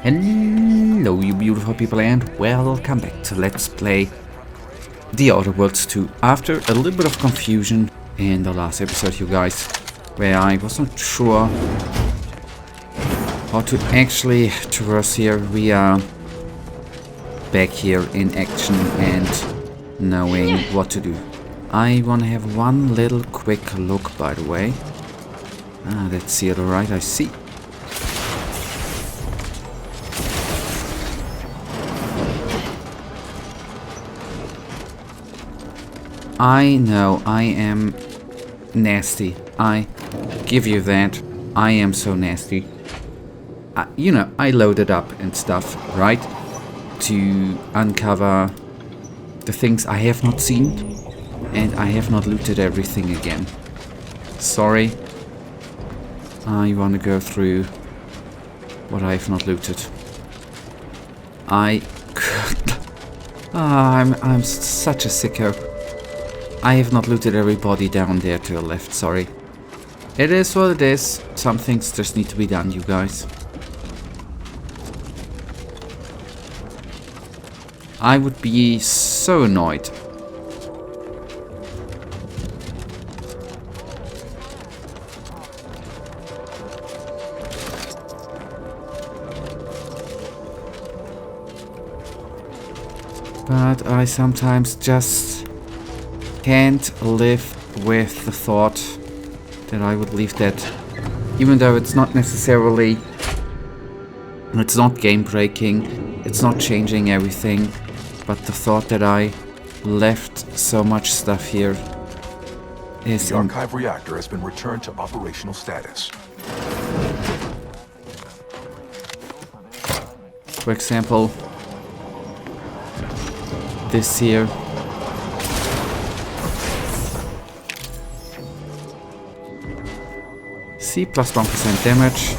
Hello you beautiful people and welcome back to Let's Play The Outer Worlds 2. After a little bit of confusion in the last episode, you guys, where I was not sure how to actually traverse here, we are back here in action and knowing what to do. I want to have one little quick look, by the way. That's sealed, alright, I see. I know I am nasty. I give you that. I am so nasty. You know, I loaded up and stuff, right? To uncover the things I have not seen. And I have not looted everything again. Sorry. I want to go through what I have not looted. I'm such a sicko. I have not looted everybody down there to the left, sorry. It is what it is. Some things just need to be done, you guys. I would be so annoyed. But I sometimes just can't live with the thought that I would leave that, even though it's not necessarily, it's not game breaking, it's not changing everything, but the thought that I left so much stuff here is... The archive reactor has been returned to operational status. For example, this here. C plus 1% damage.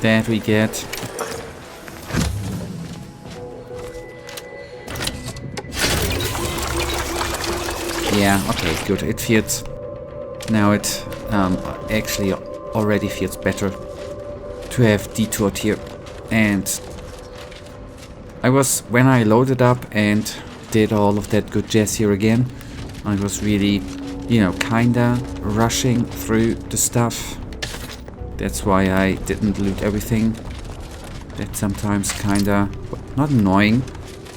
That we get. Yeah, okay, good. It feels... Now it actually already feels better to have detoured here. And I was... When I loaded up and did all of that good jazz here again, I was really, you know, kinda rushing through the stuff. That's why I didn't loot everything. That's sometimes kinda... not annoying.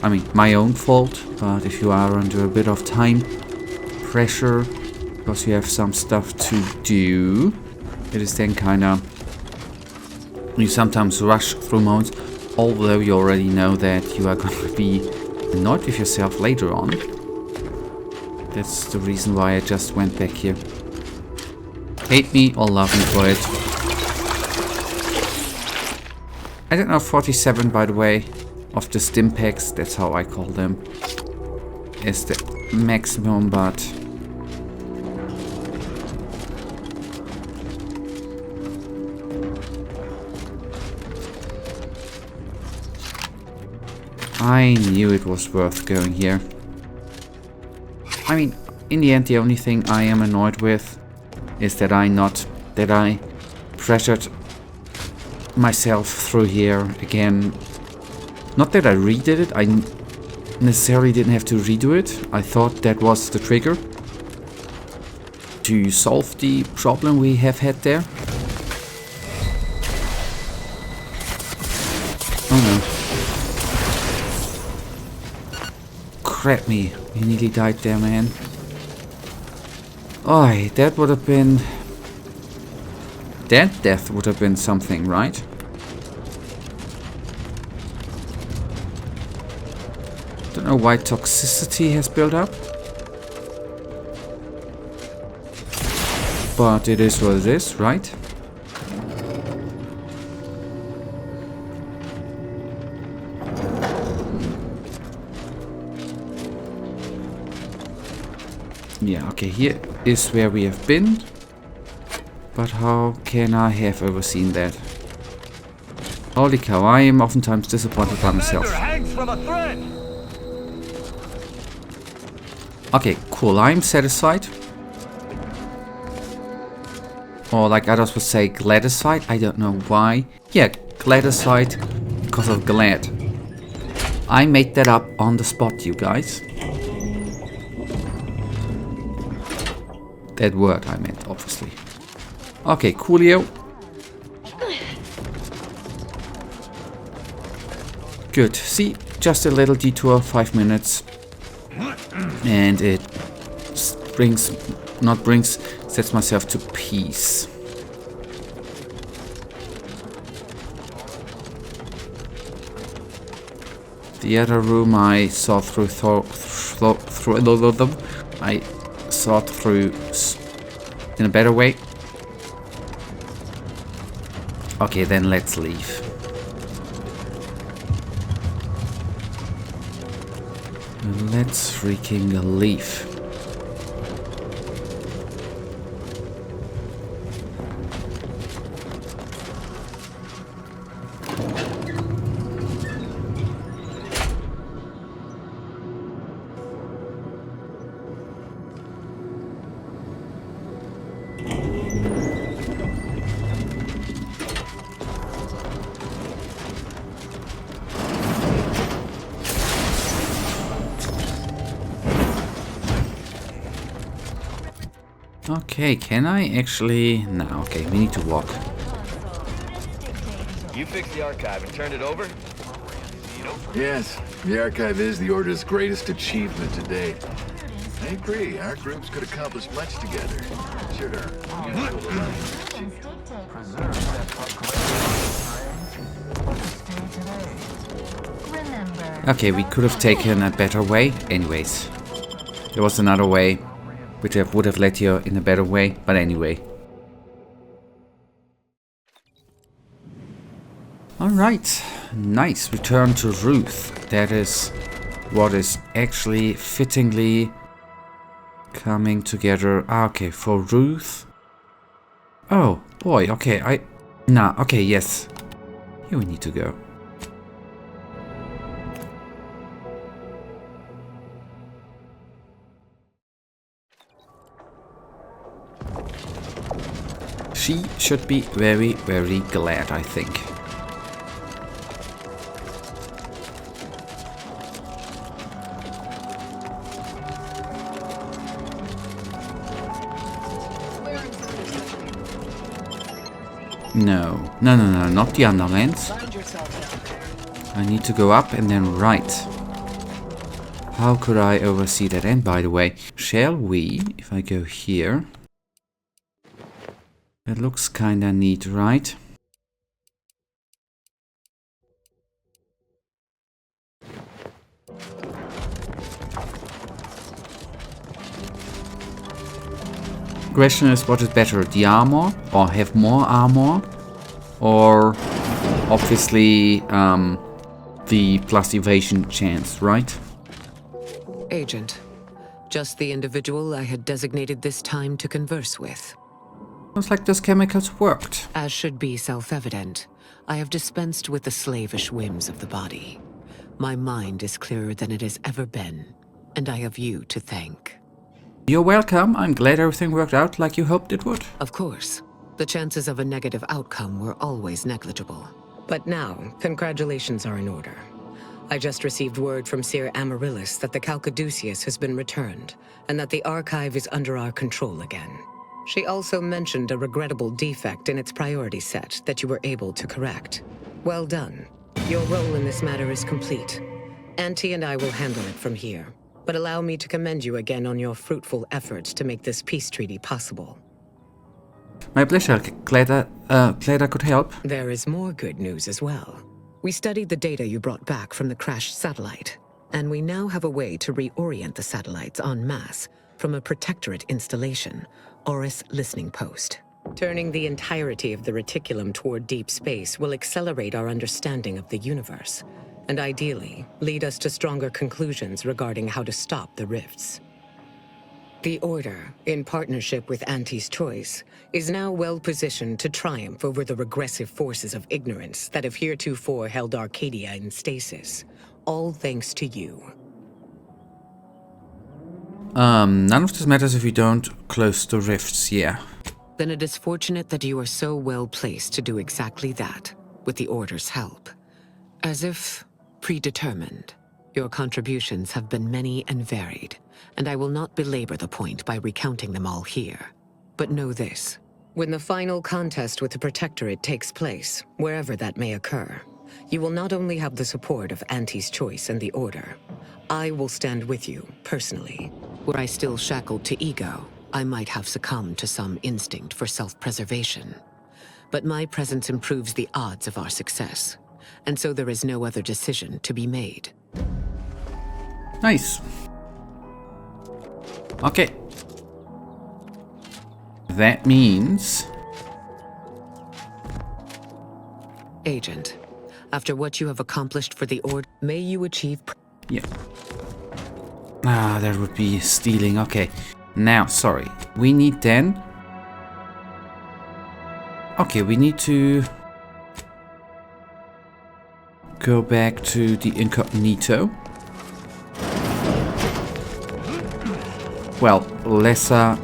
I mean, my own fault, but if you are under a bit of time pressure because you have some stuff to do, it is then kinda... you sometimes rush through modes, although you already know that you are going to be annoyed with yourself later on. That's the reason why I just went back here. Hate me or love me for it. I don't know, 47 by the way, of the stim packs, that's how I call them, is the maximum, but I knew it was worth going here. I mean, in the end, the only thing I am annoyed with is that I pressured myself through here again. Not that I redid it, I necessarily didn't have to redo it. I thought that was the trigger to solve the problem we have had there. Oh no. Crap me, we nearly died there, man. Oh, that would have been... that death would have been something, right? Don't know why toxicity has built up. But it is what it is, right? Yeah, okay, here is where we have been. But how can I have overseen that? Holy cow, I am oftentimes disappointed by myself. Hangs from a thread. Okay, cool, I'm satisfied. Or like others would say, gladicified. I don't know why. Yeah, gladicified because of glad. I made that up on the spot, you guys. That word I meant, obviously. Okay, coolio. Good. See, just a little detour, 5 minutes. And it sets myself to peace. The other room I saw through in a better way. Okay, then let's leave. Let's freaking leave. Okay, can I actually... No, okay, we need to walk. You fixed the archive and turned it over? Yes, the archive is the Order's greatest achievement to date. I agree, our groups could accomplish much together. Should our mutual alliance Okay, we could have taken a better way. Anyways, there was another way, which would have led you in a better way. But anyway. Alright, nice. Return to Ruth. That is what is actually fittingly coming together. Okay, for Ruth. Oh, boy, okay, okay, yes. Here we need to go. She should be very, very glad, I think. No, not the Underlands. I need to go up and then right. How could I oversee that? And by the way, shall we, if I go here... That looks kinda neat, right? Question is, what is better, the armor, or have more armor, or obviously the plus evasion chance, right? Agent, just the individual I had designated this time to converse with. Looks like those chemicals worked. As should be self-evident, I have dispensed with the slavish whims of the body. My mind is clearer than it has ever been, and I have you to thank. You're welcome. I'm glad everything worked out like you hoped it would. Of course. The chances of a negative outcome were always negligible. But now, congratulations are in order. I just received word from Seer Amaryllis that the Calcaduceus has been returned, and that the archive is under our control again. She also mentioned a regrettable defect in its priority set that you were able to correct. Well done. Your role in this matter is complete. Auntie and I will handle it from here. But allow me to commend you again on your fruitful efforts to make this peace treaty possible. My pleasure. Glad I could help. There is more good news as well. We studied the data you brought back from the crashed satellite, and we now have a way to reorient the satellites en masse from a protectorate installation, Oris Listening Post. Turning the entirety of the reticulum toward deep space will accelerate our understanding of the universe, and ideally, lead us to stronger conclusions regarding how to stop the rifts. The Order, in partnership with Auntie's Choice, is now well positioned to triumph over the regressive forces of ignorance that have heretofore held Arcadia in stasis. All thanks to you. None of this matters if we don't close the rifts, yeah. Then it is fortunate that you are so well placed to do exactly that, with the Order's help. As if predetermined. Your contributions have been many and varied, and I will not belabor the point by recounting them all here. But know this. When the final contest with the Protectorate takes place, wherever that may occur, you will not only have the support of Auntie's Choice and the Order. I will stand with you, personally. Were I still shackled to ego, I might have succumbed to some instinct for self-preservation. But my presence improves the odds of our success, and so there is no other decision to be made. Nice. Okay. That means... Agent, after what you have accomplished for the Order, may you achieve... Yeah. Ah, that would be stealing. Okay. Now, sorry. We need then... Okay, we need to... go back to the incognito. Well, lesser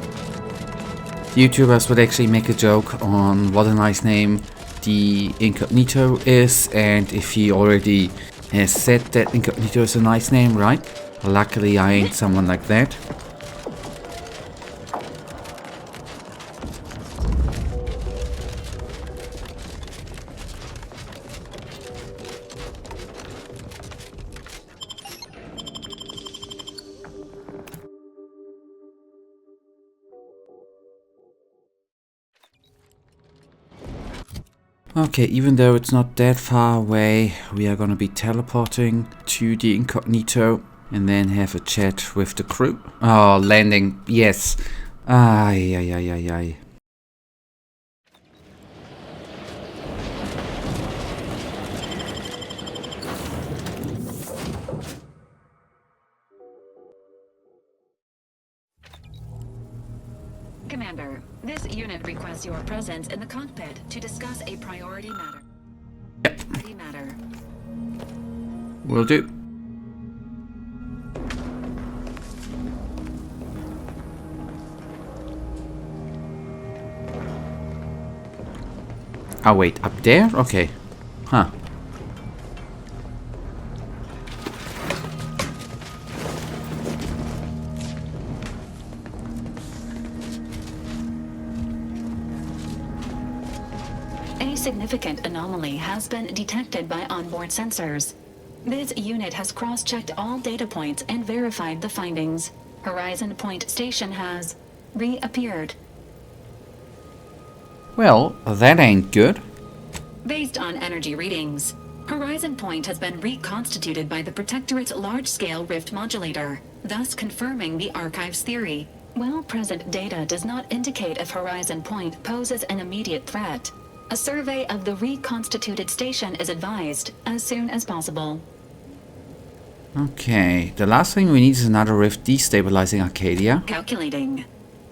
YouTubers would actually make a joke on what a nice name the incognito is, and if he already has said that incognito is a nice name, right? Luckily I ain't someone like that. Okay, even though it's not that far away, we are gonna be teleporting to the incognito and then have a chat with the crew. Oh, landing, yes. Ay, ay, ay, ay, ay. Commander, this unit requests your presence in the cockpit to discuss a priority matter. Yep. Priority matter. Will do. Oh wait, up there? Okay. Huh. A significant anomaly has been detected by onboard sensors. This unit has cross-checked all data points and verified the findings. Horizon Point Station has reappeared. Well, that ain't good. Based on energy readings, Horizon Point has been reconstituted by the Protectorate's large-scale rift modulator, thus confirming the Archive's theory. While present data does not indicate if Horizon Point poses an immediate threat, a survey of the reconstituted station is advised as soon as possible. Okay, the last thing we need is another rift destabilizing Arcadia. Calculating.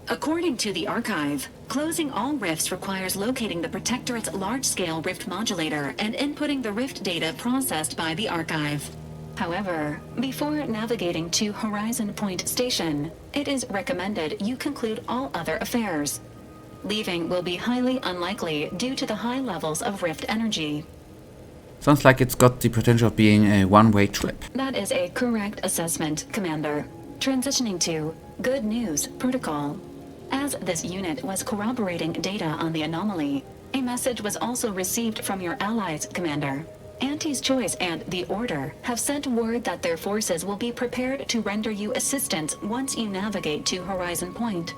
According to the Archive, closing all rifts requires locating the Protectorate's large-scale rift modulator and inputting the rift data processed by the Archive. However, before navigating to Horizon Point Station, it is recommended you conclude all other affairs. Leaving will be highly unlikely due to the high levels of rift energy. Sounds like it's got the potential of being a one-way trip. That is a correct assessment, Commander. Transitioning to Good News Protocol. As this unit was corroborating data on the anomaly, a message was also received from your allies, Commander. Auntie's Choice and the Order have sent word that their forces will be prepared to render you assistance once you navigate to Horizon Point.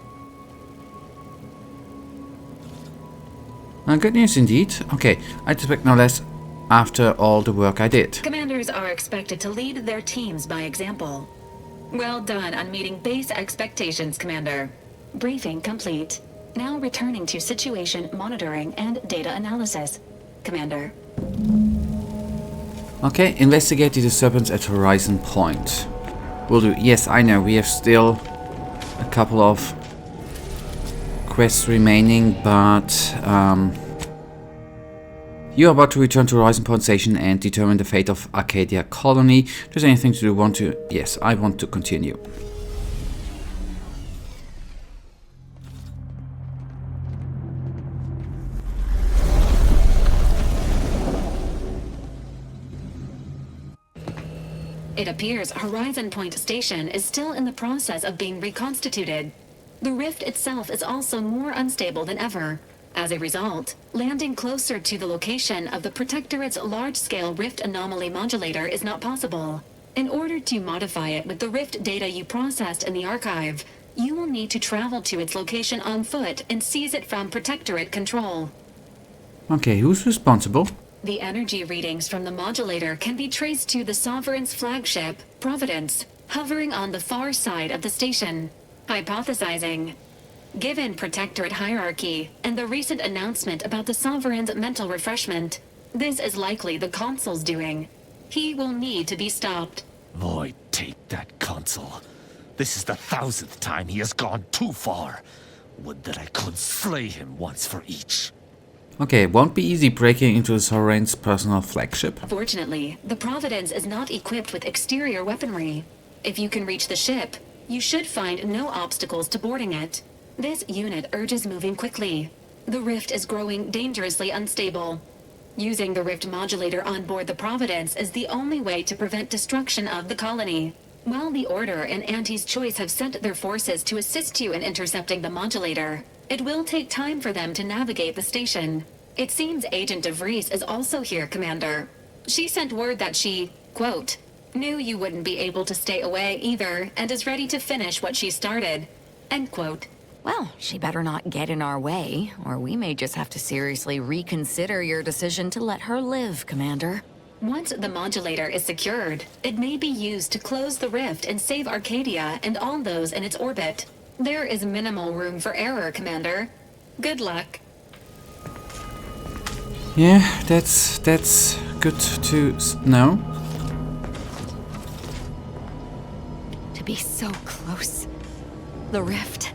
Good news indeed. Okay, I expect no less after all the work I did. Commanders are expected to lead their teams by example. Well done on meeting base expectations, Commander. Briefing complete. Now returning to situation monitoring and data analysis, Commander. Okay, investigate the disturbance at Horizon Point. Will do. Yes, I know, we have still a couple of quests remaining, but you are about to return to Horizon Point Station and determine the fate of Arcadia Colony. Does anything to do? Yes, I want to continue. It appears Horizon Point Station is still in the process of being reconstituted. The rift itself is also more unstable than ever. As a result, landing closer to the location of the Protectorate's large-scale rift anomaly modulator is not possible. In order to modify it with the rift data you processed in the archive, you will need to travel to its location on foot and seize it from Protectorate control. Okay, who's responsible? The energy readings from the modulator can be traced to the Sovereign's flagship, Providence, hovering on the far side of the station. Hypothesizing. Given Protectorate hierarchy and the recent announcement about the Sovereign's mental refreshment, this is likely the Consul's doing. He will need to be stopped. Void, take that Consul. This is the 1,000th time he has gone too far. Would that I could slay him once for each. Okay, it won't be easy breaking into the Sovereign's personal flagship. Fortunately, the Providence is not equipped with exterior weaponry. If you can reach the ship, you should find no obstacles to boarding it. This unit urges moving quickly. The rift is growing dangerously unstable. Using the rift modulator on board the Providence is the only way to prevent destruction of the colony. While the Order and Auntie's Choice have sent their forces to assist you in intercepting the modulator, it will take time for them to navigate the station. It seems Agent DeVries is also here, Commander. She sent word that she, quote, knew you wouldn't be able to stay away either and is ready to finish what she started, end quote. Well, she better not get in our way, or we may just have to seriously reconsider your decision to let her live, Commander. Once the modulator is secured, it may be used to close the rift and save Arcadia and all those in its orbit. There is minimal room for error, Commander. Good luck. Yeah, that's good to know. To be so close. The rift.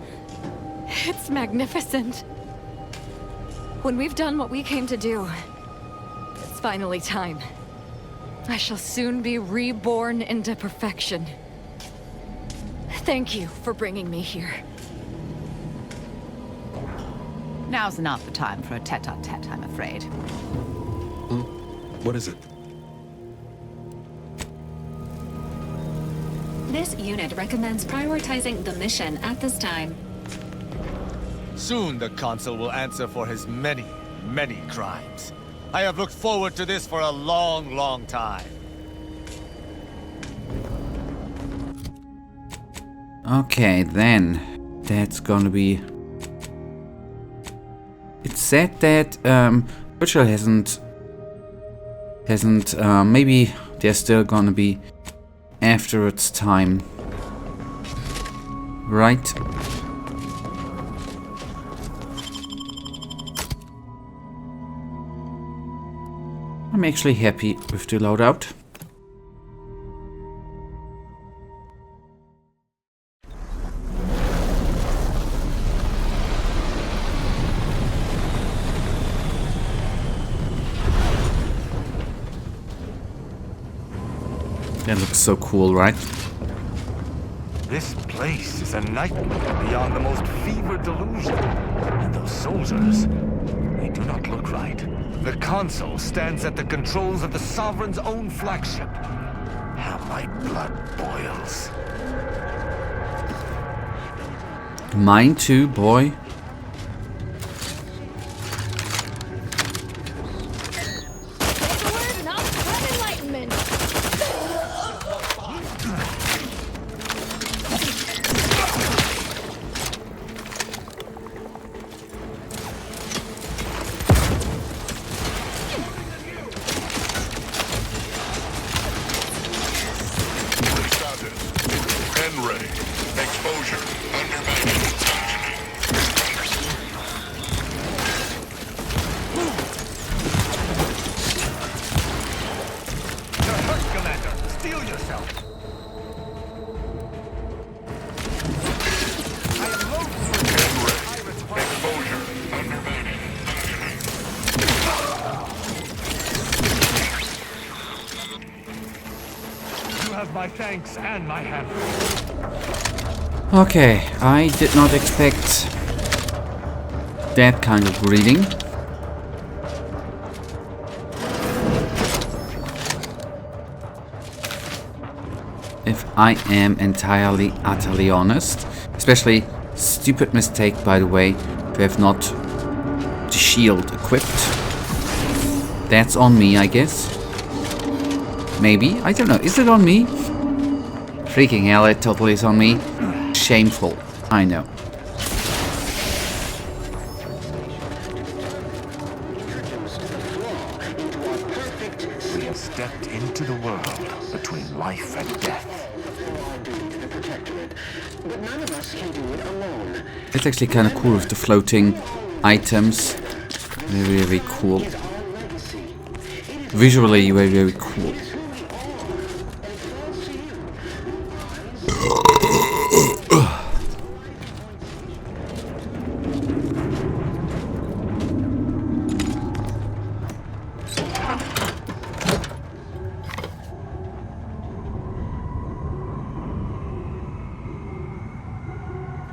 It's magnificent. When we've done what we came to do, it's finally time. I shall soon be reborn into perfection. Thank you for bringing me here. Now's not the time for a tete-a-tete, I'm afraid. What is it? This unit recommends prioritizing the mission at this time. Soon the Consul will answer for his many, many crimes. I have looked forward to this for a long, long time. Okay, then that's gonna be. It's said that Virtual hasn't. Maybe they're still gonna be after its time, right? I'm actually happy with the loadout. That looks so cool, right? This place is a nightmare beyond the most fevered delusion. And those soldiers, they do not look right. The Consul stands at the controls of the Sovereign's own flagship. How my blood boils. Mine too, boy. thanks and my hand. Okay, I did not expect that kind of greeting. If I am entirely, utterly honest. Especially, stupid mistake, by the way, to have not the shield equipped. That's on me, I guess. Maybe? I don't know. Is it on me? Freaking hell, it totally is on me. Shameful. I know. We have stepped into the world between life and death. It's actually kind of cool with the floating items. Very, very cool. Visually, very, very cool.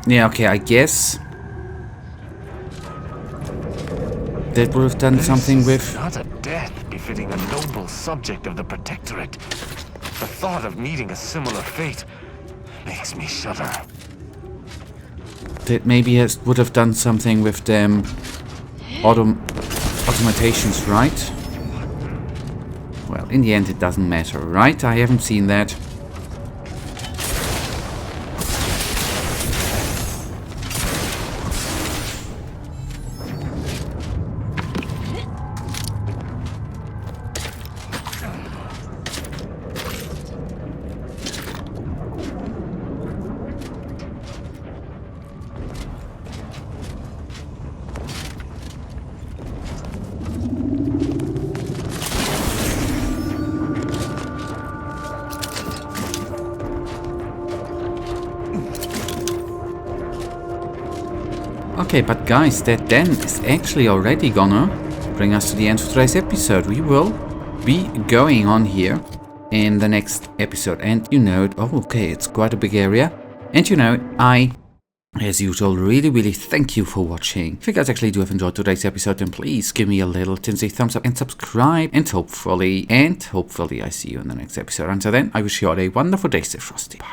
Yeah, okay, I guess that would have done something with... Not a death befitting a noble subject of the Protectorate. The thought of meeting a similar fate makes me shudder. That maybe would have done something with them automatations, right? Well, in the end it doesn't matter, right? I haven't seen that. Okay, but guys, that then is actually already gonna bring us to the end of today's episode. We will be going on here in the next episode. And you know, oh, okay, it's quite a big area. And you know, I, as usual, really thank you for watching. If you guys actually do have enjoyed today's episode, then please give me a little tinsy thumbs up and subscribe. And hopefully I see you in the next episode. Until then, I wish you all a wonderful day. Stay frosty. Bye.